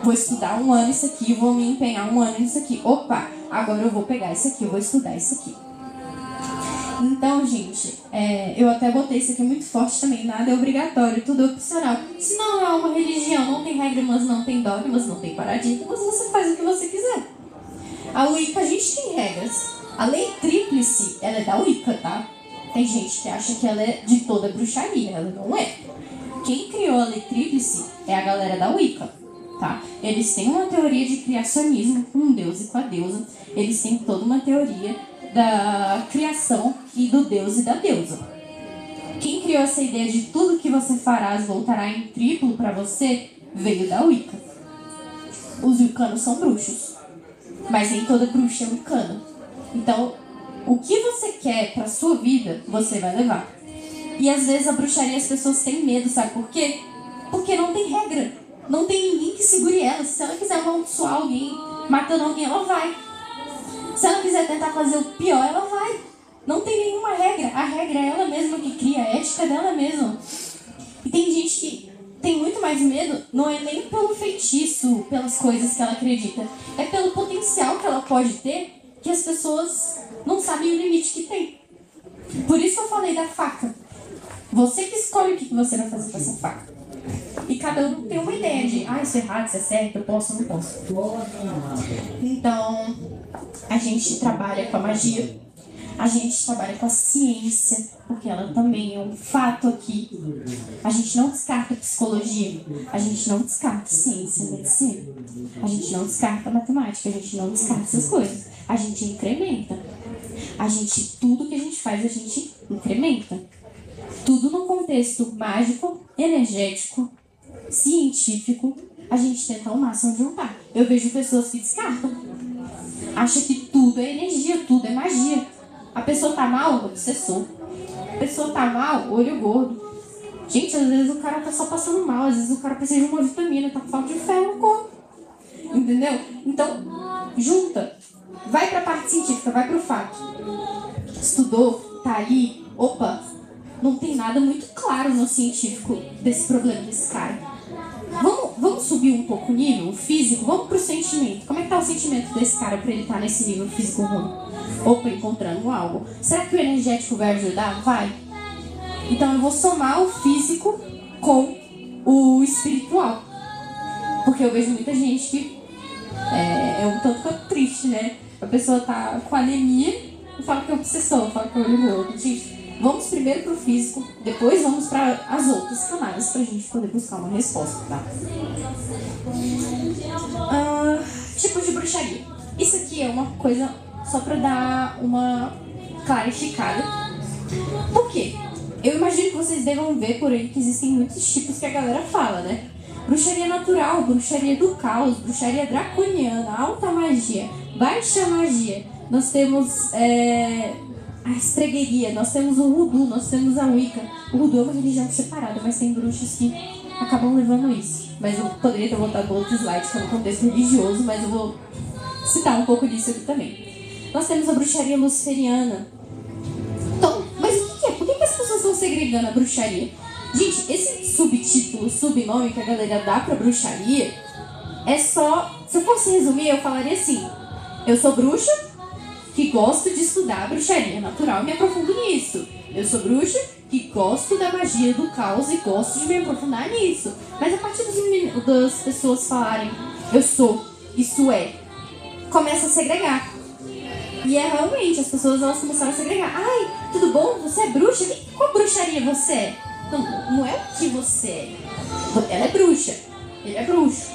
Vou estudar um ano isso aqui, vou me empenhar um ano nisso aqui. Opa, agora eu vou pegar isso aqui, eu vou estudar isso aqui. Então, gente, eu até botei isso aqui muito forte também. Nada é obrigatório, tudo é opcional. Se não é uma religião, não tem regras, não tem dogmas, não tem paradigmas, você faz o que você quiser. A Wicca, a gente tem regras. A lei tríplice, ela é da Wicca, tá? Tem gente que acha que ela é de toda bruxaria, ela não é. Quem criou a lei tríplice é a galera da Wicca, tá? Eles têm uma teoria de criacionismo com um deus e com a deusa. Eles têm toda uma teoria da criação e do deus e da deusa. Quem criou essa ideia de tudo que você farás voltará em triplo para você veio da Wicca. Os wiccanos são bruxos. Mas nem toda bruxa é wicana. Então, o que você quer pra sua vida, você vai levar. E às vezes a bruxaria, as pessoas têm medo, sabe por quê? Porque não tem regra. Não tem ninguém que segure ela. Se ela quiser amaldiçoar alguém, matando alguém, ela vai. Se ela quiser tentar fazer o pior, ela vai. Não tem nenhuma regra. A regra é ela mesma que cria, a ética dela mesma. E tem gente que tem muito mais medo, não é nem pelo feitiço, pelas coisas que ela acredita. É pelo potencial que ela pode ter, que as pessoas não sabem o limite que tem. Por isso que eu falei da faca. Você que escolhe o que você vai fazer com essa faca. E cada um tem uma ideia de, isso é errado, isso é certo, eu posso ou não posso. Então, a gente trabalha com a magia, a gente trabalha com a ciência, porque ela também é um fato aqui. A gente não descarta psicologia, a gente não descarta ciência, medicina, a gente não descarta matemática, a gente não descarta essas coisas. A gente incrementa. Tudo que a gente faz, a gente incrementa. Tudo num contexto mágico, energético, científico, a gente tenta ao máximo juntar. Eu vejo pessoas que descartam. Acham que tudo é energia, tudo é magia. A pessoa tá mal, obsessor. A pessoa tá mal, olho gordo. Gente, às vezes o cara tá só passando mal, às vezes o cara precisa de uma vitamina, tá com falta de ferro no corpo. Entendeu? Então, junta. Vai pra parte científica, vai pro fato. Estudou, tá ali, opa, não tem nada muito claro no científico desse problema desse cara. Vamos subir um pouco o nível físico, vamos pro sentimento. Como é que tá o sentimento desse cara pra ele estar nesse nível físico ruim? Opa, encontrando algo. Será que o energético vai ajudar? Vai. Então eu vou somar o físico com o espiritual. Porque eu vejo muita gente que é um tanto quanto triste, né? A pessoa tá com anemia e fala que é obsessão, fala que é olho gordo. Gente, vamos primeiro pro físico, depois vamos para as outras camadas pra gente poder buscar uma resposta, tá? Tipos de bruxaria. Isso aqui é uma coisa só pra dar uma clarificada. Por quê? Eu imagino que vocês devam ver por aí que existem muitos tipos que a galera fala, né? Bruxaria natural, bruxaria do caos, bruxaria draconiana, alta magia, baixa magia. Nós temos a estregueria, nós temos o voodoo, nós temos a wicca. O voodoo é uma religião separada, mas tem bruxos que acabam levando isso. Mas eu poderia ter voltado outro slide que é no contexto religioso, mas eu vou citar um pouco disso aqui também. Nós temos a bruxaria luciferiana. Então, mas o que é? Por que as pessoas estão segregando a bruxaria? Gente, esse subtítulo, subnome que a galera dá pra bruxaria é só... Se eu fosse resumir, eu falaria assim: eu sou bruxa que gosto de estudar bruxaria natural e me aprofundo nisso. Eu sou bruxa que gosto da magia do caos e gosto de me aprofundar nisso. Mas a partir das pessoas falarem eu sou, isso é, começa a segregar. E é realmente, as pessoas elas começaram a segregar. Ai, tudo bom? Você é bruxa? Qual bruxaria você é? Não é o que você é. Ela é bruxa. Ele é bruxo.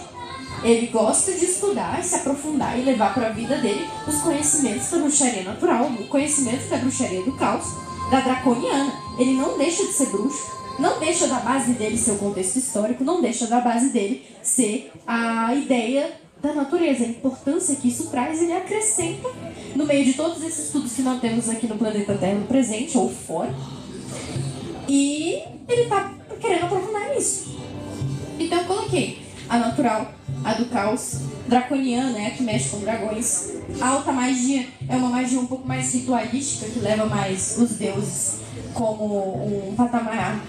Ele gosta de estudar e se aprofundar e levar para a vida dele os conhecimentos da bruxaria natural, o conhecimento da bruxaria do caos, da draconiana. Ele não deixa de ser bruxo, não deixa da base dele ser o contexto histórico, não deixa da base dele ser a ideia da natureza, a importância que isso traz. Ele acrescenta no meio de todos esses estudos que nós temos aqui no planeta Terra, no presente ou fora. E ele tá querendo aprofundar nisso. Então eu coloquei a natural, a do caos, draconiana é a que mexe com dragões. A alta magia é uma magia um pouco mais ritualística, que leva mais os deuses como um patamar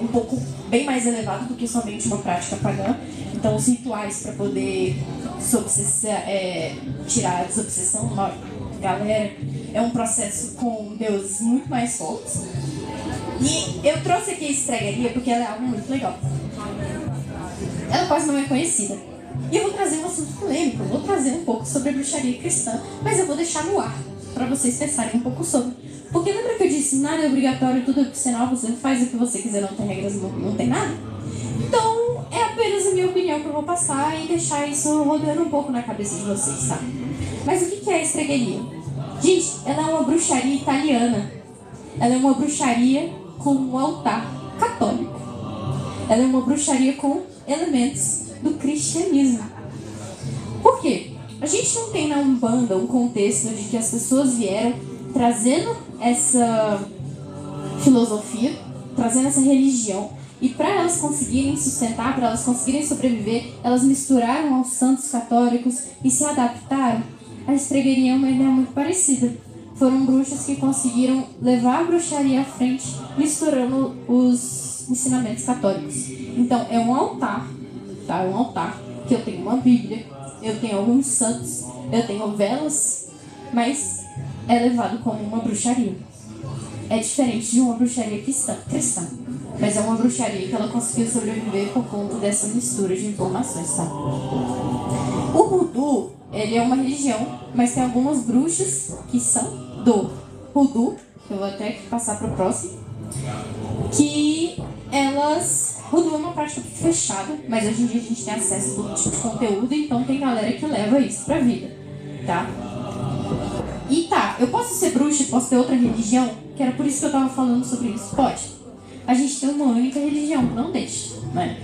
um pouco bem mais elevado do que somente uma prática pagã. Então os rituais para poder tirar a desobsessão da galera é um processo com deuses muito mais fortes. E eu trouxe aqui a estregaria porque ela é algo muito legal. Ela quase não é conhecida. E eu vou trazer um assunto polêmico, eu vou trazer um pouco sobre a bruxaria cristã, mas eu vou deixar no ar, para vocês pensarem um pouco sobre. Porque lembra que eu disse, nada é obrigatório, tudo é opcional, você faz o que você quiser, não tem regras, não tem nada? Então, é apenas a minha opinião que eu vou passar e deixar isso rodando um pouco na cabeça de vocês, tá? Mas o que é a estregaria? Gente, ela é uma bruxaria italiana. Ela é uma bruxaria com um altar católico. Ela é uma bruxaria com elementos do cristianismo. Por quê? A gente não tem na Umbanda um contexto de que as pessoas vieram trazendo essa filosofia, trazendo essa religião E para elas conseguirem sustentar, para elas conseguirem sobreviver, elas misturaram aos santos católicos e se adaptaram. A estregueria é uma ideia muito parecida. Foram bruxas que conseguiram levar a bruxaria à frente, misturando os ensinamentos católicos. Então, é um altar, tá? É um altar que eu tenho uma Bíblia, eu tenho alguns santos, eu tenho velas, mas é levado como uma bruxaria. É diferente de uma bruxaria cristã, mas é uma bruxaria que ela conseguiu sobreviver por conta dessa mistura de informações, tá? O voodoo, ele é uma religião, mas tem algumas bruxas que são do voodoo, que eu vou até passar para o próximo, que elas... Voodoo é uma prática fechada, mas hoje em dia a gente tem acesso a todo tipo de conteúdo, então tem galera que leva isso pra vida, tá? E tá, eu posso ser bruxa, posso ter outra religião? Que era por isso que eu tava falando sobre isso. Pode. A gente tem uma única religião, não deixa, né?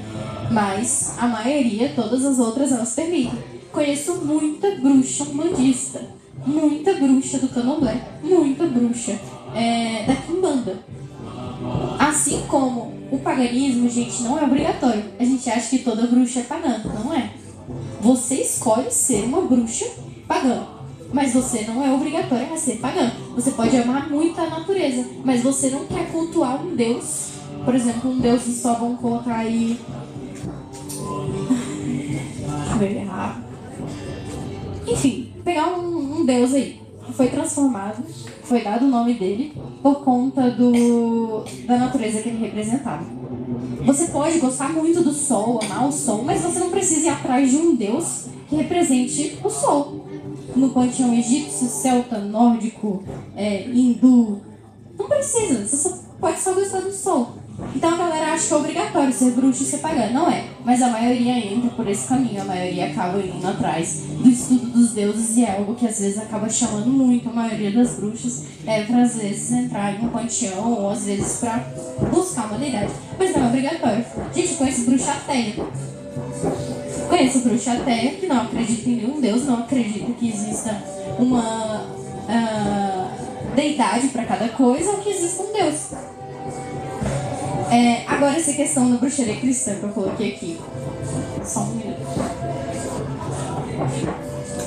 Mas a maioria, todas as outras, elas permitem. Conheço muita bruxa umbandista, muita bruxa do candomblé, muita bruxa da quimbanda. Assim como o paganismo, gente, não é obrigatório. A gente acha que toda bruxa é pagã. Não é. Você escolhe ser uma bruxa pagã, mas você não é obrigatória a ser pagã. Você pode amar muito a natureza, mas você não quer cultuar um deus. Por exemplo, um deus que só vão colocar aí... Enfim, pegar um deus aí que foi transformado, foi dado o nome dele por conta da natureza que ele representava. Você pode gostar muito do sol, amar o sol, mas você não precisa ir atrás de um deus que represente o sol. No panteão egípcio, celta, nórdico, hindu, não precisa, você pode só gostar do sol. Então a galera acha que é obrigatório ser bruxa e ser pagã. Não é, mas a maioria entra por esse caminho, a maioria acaba indo atrás do estudo dos deuses, e é algo que às vezes acaba chamando muito a maioria das bruxas, para às vezes entrar em um panteão, ou às vezes para buscar uma deidade, mas não é obrigatório. Gente, conheço bruxa ateia. Conheço bruxa ateia que não acredita em nenhum deus, não acredita que exista uma deidade para cada coisa, ou que exista um deus. Agora essa questão da bruxaria cristã que eu coloquei aqui. Só um minuto.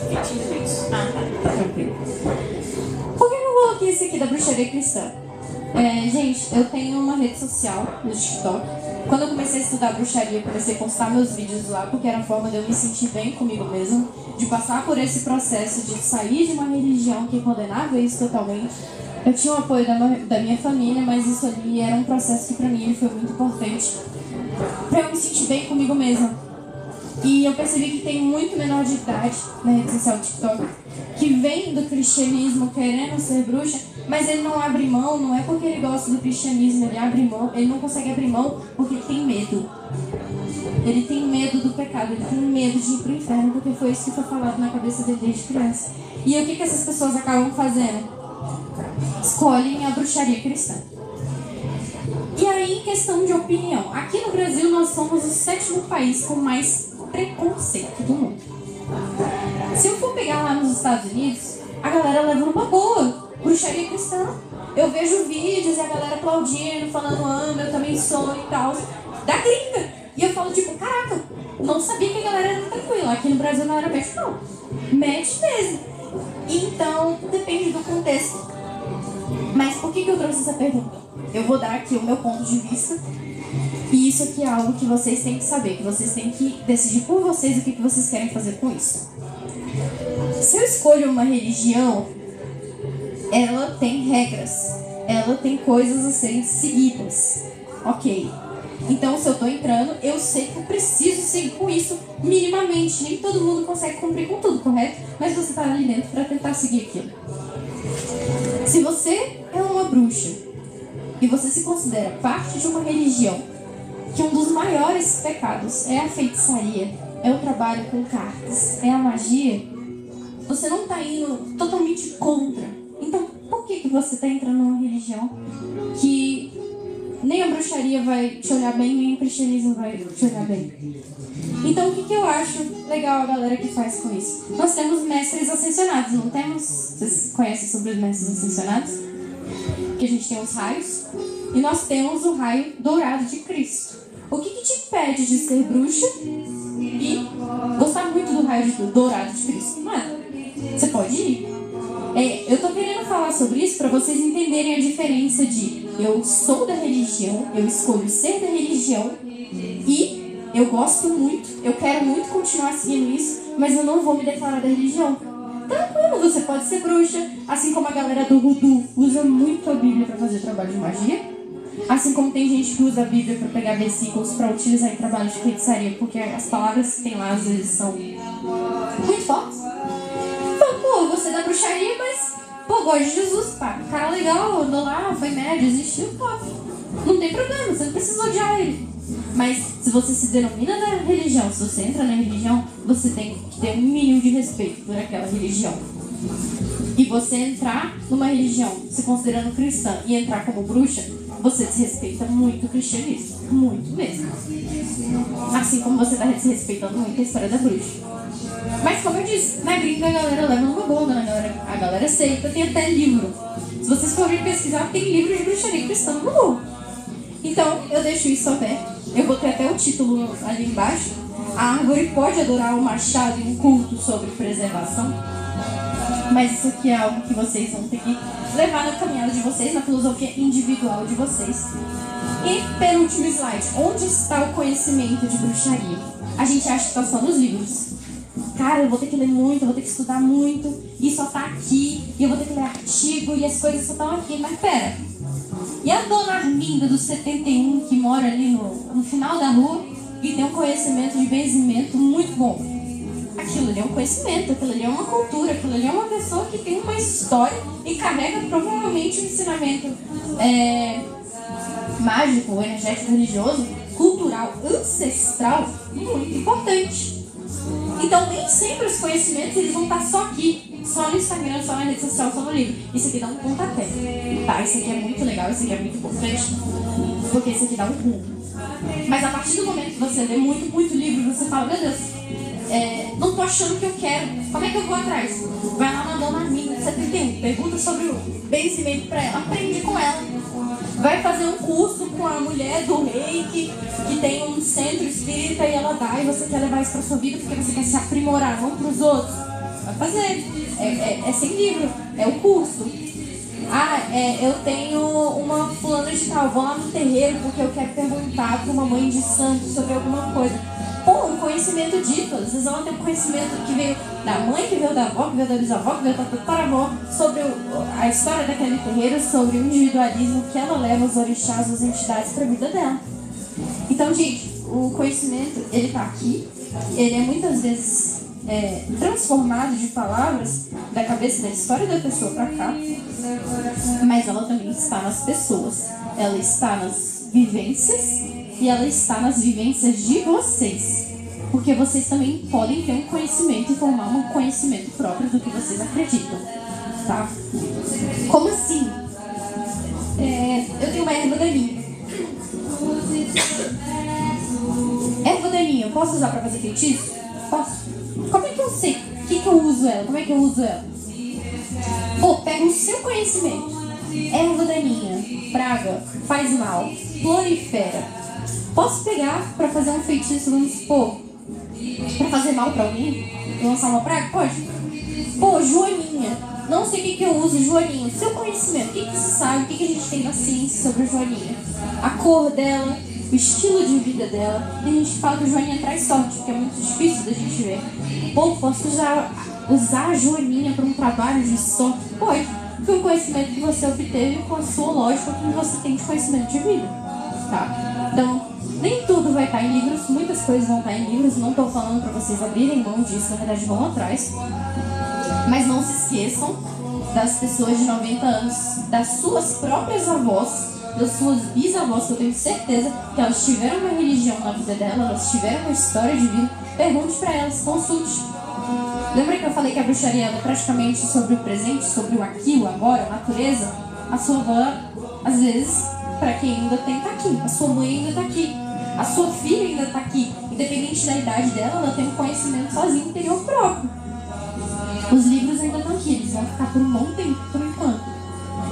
20 minutos. Tá tranquilo. Por que eu coloquei esse aqui da bruxaria cristã? Gente, eu tenho uma rede social no TikTok. Quando eu comecei a estudar bruxaria, eu comecei a postar meus vídeos lá, porque era a forma de eu me sentir bem comigo mesmo, de passar por esse processo de sair de uma religião que condenava isso totalmente. Eu tinha o apoio da minha família, mas isso ali era um processo que pra mim ele foi muito importante pra eu me sentir bem comigo mesma. E eu percebi que tem muito menor de idade na rede social TikTok que vem do cristianismo querendo ser bruxa, mas ele não abre mão, não é porque ele gosta do cristianismo, ele abre mão, ele não consegue abrir mão porque ele tem medo. Ele tem medo do pecado, ele tem medo de ir pro inferno, porque foi isso que foi falado na cabeça dele desde criança. E o que essas pessoas acabam fazendo? Escolhem a bruxaria cristã. E aí, em questão de opinião, aqui no Brasil nós somos o 7º país com mais preconceito do mundo. Se eu for pegar lá nos Estados Unidos, a galera leva numa boa bruxaria cristã. Eu vejo vídeos e a galera aplaudindo, falando, eu também sou e tal, da gringa. E eu falo, tipo, caraca, não sabia que a galera era tranquila. Aqui no Brasil não era mete, não. Mete mesmo. Então, depende do contexto. Mas por que eu trouxe essa pergunta? Eu vou dar aqui o meu ponto de vista. E isso aqui é algo que vocês têm que saber, que vocês têm que decidir por vocês o que vocês querem fazer com isso. Se eu escolho uma religião, ela tem regras, ela tem coisas a serem seguidas. Ok. Então, se eu tô entrando, eu sei que eu preciso seguir com isso minimamente. Nem todo mundo consegue cumprir com tudo, correto? Mas você tá ali dentro para tentar seguir aquilo. Se você é uma bruxa e você se considera parte de uma religião que um dos maiores pecados é a feitiçaria, é o trabalho com cartas, é a magia, você não está indo totalmente contra. Então, por que você está entrando numa religião que nem a bruxaria vai te olhar bem, nem o cristianismo vai te olhar bem? Então, o que eu acho legal a galera que faz com isso? Nós temos mestres ascensionados, não temos? Vocês conhecem sobre os mestres ascensionados? Que a gente tem os raios, e nós temos o raio dourado de Cristo. o que te impede de ser bruxa e gostar muito do raio dourado de Cristo? Não é? Você pode ir. Eu tô querendo falar sobre isso para vocês entenderem a diferença de eu sou da religião, eu escolho ser da religião e eu gosto muito, eu quero muito continuar seguindo isso, mas eu não vou me declarar da religião. Tranquilo, você pode ser bruxa, assim como a galera do voodoo usa muito a Bíblia para fazer trabalho de magia, assim como tem gente que usa a Bíblia para pegar versículos para utilizar em trabalho de feitiçaria, porque as palavras que tem lá às vezes são muito fortes. Pô, você é da bruxaria, mas, pô, gosto de Jesus, pá. Cara legal, andou lá, foi médio, existiu, pô. Não tem problema, você não precisa odiar ele. Mas se você se denomina da religião, se você entra na religião, você tem que ter um mínimo de respeito por aquela religião. E você entrar numa religião se considerando cristã e entrar como bruxa, você desrespeita muito o cristianismo. Muito mesmo. Assim como você está desrespeitando muito a história da bruxa. Mas como eu disse, na gringa a galera leva numa boa, a galera aceita, tem até livro. Se vocês forem pesquisar, tem livro de bruxaria cristã no Google. Então, eu deixo isso aberto. Eu vou ter até o título ali embaixo. A árvore pode adorar o machado e um culto sobre preservação. Mas isso aqui é algo que vocês vão ter que levar na caminhada de vocês, na filosofia individual de vocês. E penúltimo slide, onde está o conhecimento de bruxaria? A gente acha que está só nos livros. Cara, eu vou ter que ler muito, eu vou ter que estudar muito, e só tá aqui, e eu vou ter que ler artigo, e as coisas só estão aqui. Mas pera, e a dona Arminda do 71, que mora ali no final da rua, e tem um conhecimento de benzimento muito bom? Aquilo ali é um conhecimento, aquilo ali é uma cultura, aquilo ali é uma pessoa que tem uma história e carrega provavelmente um ensinamento mágico, energético, religioso, cultural, ancestral, muito importante. Então, nem sempre os conhecimentos eles vão estar só aqui, só no Instagram, só na rede social, só no livro. Isso aqui dá um pontapé. Tá, isso aqui é muito legal, isso aqui é muito importante, porque isso aqui dá um rumo. Mas a partir do momento que você lê muito livro, você fala, meu Deus, não tô achando o que eu quero, como é que eu vou atrás? Vai lá na dona Arminda, 71, pergunta sobre o benzimento pra ela, aprende com ela. Vai fazer um curso com a mulher do reiki, que tem um centro espírita e ela dá, e você quer levar isso pra sua vida porque você quer se aprimorar, não pros outros. Vai fazer. É sem livro, é o curso. Eu tenho uma fulana de tal, vou lá no terreiro porque eu quero perguntar pra uma mãe de santo sobre alguma coisa. Pô, um conhecimento dito. Às vezes ela tem um conhecimento que veio da mãe, que veio da avó, que veio da bisavó, que veio da tataravó, sobre a história daquele terreiro, sobre o individualismo que ela leva os orixás, as entidades para a vida dela. Então, gente, o conhecimento, ele tá aqui, ele é muitas vezes transformado de palavras da cabeça da história da pessoa para cá, mas ela também está nas pessoas, ela está nas vivências e ela está nas vivências de vocês, porque vocês também podem ter um conhecimento e formar um conhecimento próprio do que vocês acreditam, tá? Como assim? Eu tenho uma erva daninha. Erva daninha, eu posso usar para fazer feitiço? Posso. Como é que eu sei? O que eu uso ela? Como é que eu uso ela? Pô, pega o seu conhecimento. Erva daninha, praga, faz mal, prolifera. Posso pegar para fazer um feitiço, vamos supor, para fazer mal para alguém? Lançar uma praga? Pode. Pô, joaninha. Não sei o que eu uso, joaninha. Seu conhecimento. O que você sabe? O que a gente tem na ciência sobre a joaninha? A cor dela, o estilo de vida dela. E a gente fala que a joaninha traz sorte, porque é muito difícil da gente ver. Pô, posso usar a joaninha para um trabalho de sorte? Pode. Com o conhecimento que você obteve, com a sua lógica, que você tem de conhecimento de vida. Tá? Então, nem tudo vai estar em livros, muitas coisas vão estar em livros, não estou falando para vocês abrirem mão disso, na verdade vão atrás. Mas não se esqueçam das pessoas de 90 anos, das suas próprias avós, das suas bisavós, que eu tenho certeza que elas tiveram uma religião na vida dela, elas tiveram uma história de vida. Pergunte para elas, consulte. Lembra que eu falei que a bruxaria é praticamente sobre o presente, sobre o aqui, o agora, a natureza? A sua avó, às vezes, para quem ainda tem, tá aqui. A sua mãe ainda tá aqui. A sua filha ainda tá aqui. Independente da idade dela, ela tem um conhecimento sozinha, interior próprio. Os livros ainda estão aqui, eles vão ficar por um bom tempo, por enquanto.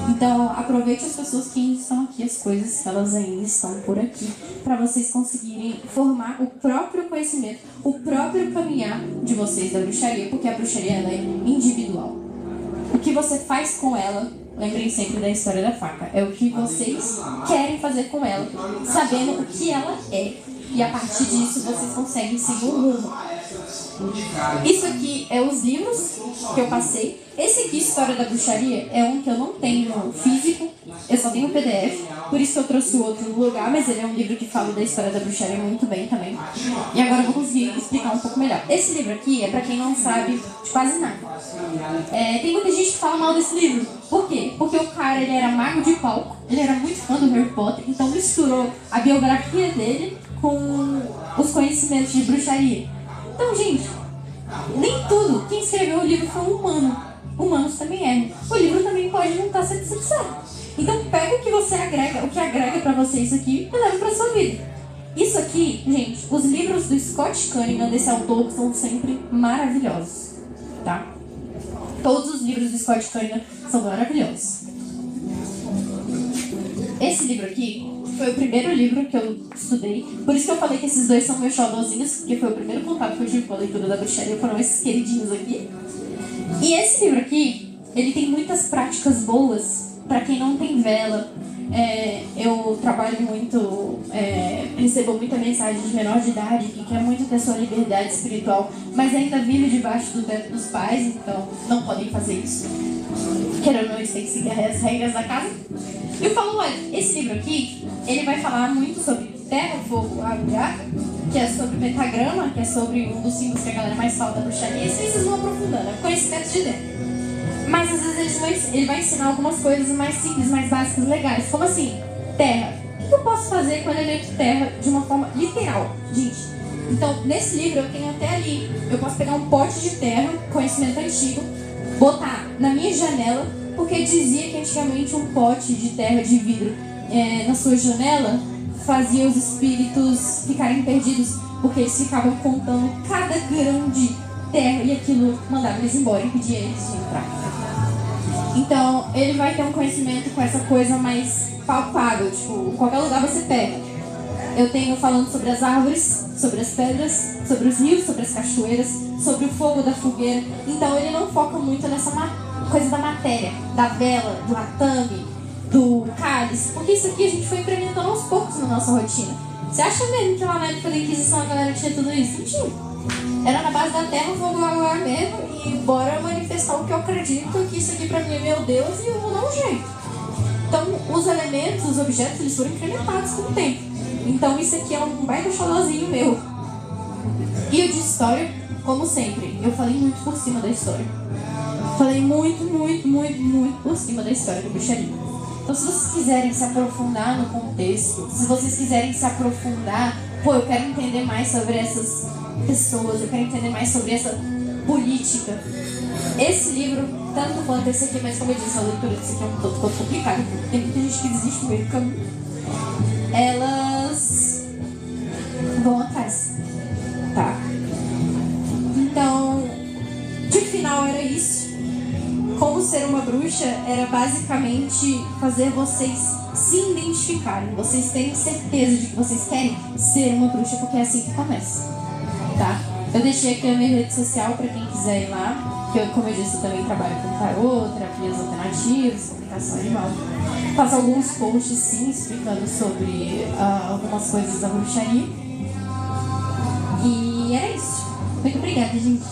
Então, aproveite as pessoas que ainda estão aqui, as coisas, elas ainda estão por aqui. para vocês conseguirem formar o próprio conhecimento, o próprio caminhar de vocês da bruxaria, porque a bruxaria ela é individual. O que você faz com ela, lembrem sempre da história da faca, é o que vocês querem fazer com ela, sabendo o que ela é. E a partir disso vocês conseguem seguir um rumo. Isso aqui é os livros que eu passei. Esse aqui, História da Bruxaria, é um que eu não tenho físico, eu só tenho PDF, por isso que eu trouxe o outro no lugar, mas ele é um livro que fala da história da bruxaria muito bem também. E agora eu vou conseguir explicar um pouco melhor. Esse livro aqui é pra quem não sabe de quase nada. Tem muita gente que fala mal desse livro. Por quê? Porque o cara ele era mago de palco, ele era muito fã do Harry Potter, então misturou a biografia dele com os conhecimentos de bruxaria. Então, gente, nem tudo. Quem escreveu o livro foi um humano. Humanos também erram. O livro também pode não estar 100% certo. Então, pega o que você agrega, o que agrega pra você isso aqui e leva pra sua vida. Isso aqui, gente, os livros do Scott Cunningham, desse autor, são sempre maravilhosos, tá? Todos os livros do Scott Cunningham são maravilhosos. Esse livro aqui foi o primeiro livro que eu estudei. Por isso que eu falei que esses dois são meus xodózinhos, porque foi o primeiro contato que eu tive com a leitura da bruxaria, foram esses queridinhos aqui. E esse livro aqui, ele tem muitas práticas boas para quem não tem vela. Eu trabalho muito, recebo muita mensagem de menor de idade que quer muito ter sua liberdade espiritual, mas ainda vive debaixo do teto dos pais, então não podem fazer isso. Querendo ou não, eles têm que seguir as regras da casa. E eu falo, olha, esse livro aqui, ele vai falar muito sobre terra, fogo, água e ar, que é sobre pentagrama, que é sobre um dos símbolos que a galera mais fala da bruxaria, e vocês vão aprofundando, é conhecimento de dentro. Mas às vezes ele vai ensinar algumas coisas mais simples, mais básicas, legais, como assim, terra. O que eu posso fazer com o elemento terra de uma forma literal, gente? Então, nesse livro eu tenho até ali, eu posso pegar um pote de terra, conhecimento antigo, botar na minha janela, porque dizia que antigamente um pote de terra de vidro na sua janela fazia os espíritos ficarem perdidos, porque eles ficavam contando cada grão de terra e aquilo mandava eles embora, impedia eles de entrar. Então, ele vai ter um conhecimento com essa coisa mais palpável, tipo, qualquer lugar você pega. Eu tenho falando sobre as árvores, sobre as pedras, sobre os rios, sobre as cachoeiras, sobre o fogo da fogueira. Então, ele não foca muito nessa coisa da matéria, da vela, do ratame, do cálice, porque isso aqui a gente foi implementando aos poucos na nossa rotina. Você acha mesmo que lá na época da Inquisição a galera tinha tudo isso? Não tinha. Era na base da terra, fogo, água, ar mesmo, e bora manifestar o que eu acredito, que isso aqui pra mim é meu Deus e eu vou dar um jeito. Então, os elementos, os objetos, eles foram incrementados com o tempo. Então, isso aqui é um baita xodózinho meu. E o de história, como sempre, eu falei muito por cima da história. Falei muito por cima da história da bruxaria. Então, se vocês quiserem se aprofundar no contexto, se vocês quiserem se aprofundar, eu quero entender mais sobre essas pessoas, eu quero entender mais sobre essa política. Esse livro, tanto quanto esse aqui, mas como eu disse, a leitura desse aqui é um pouco complicado, tem muita gente que desiste no meio do caminho. Elas vão atrás, tá? Então, de final era isso. Como ser uma bruxa era basicamente fazer vocês se identificarem, vocês terem certeza de que vocês querem ser uma bruxa, porque é assim que começa, tá? Eu deixei aqui a minha rede social para quem quiser ir lá, que eu, como eu disse, eu também trabalho com tarô, terapias alternativas, comunicação animal. Faço alguns posts sim, explicando sobre algumas coisas da bruxaria. E era isso. Muito obrigada, gente.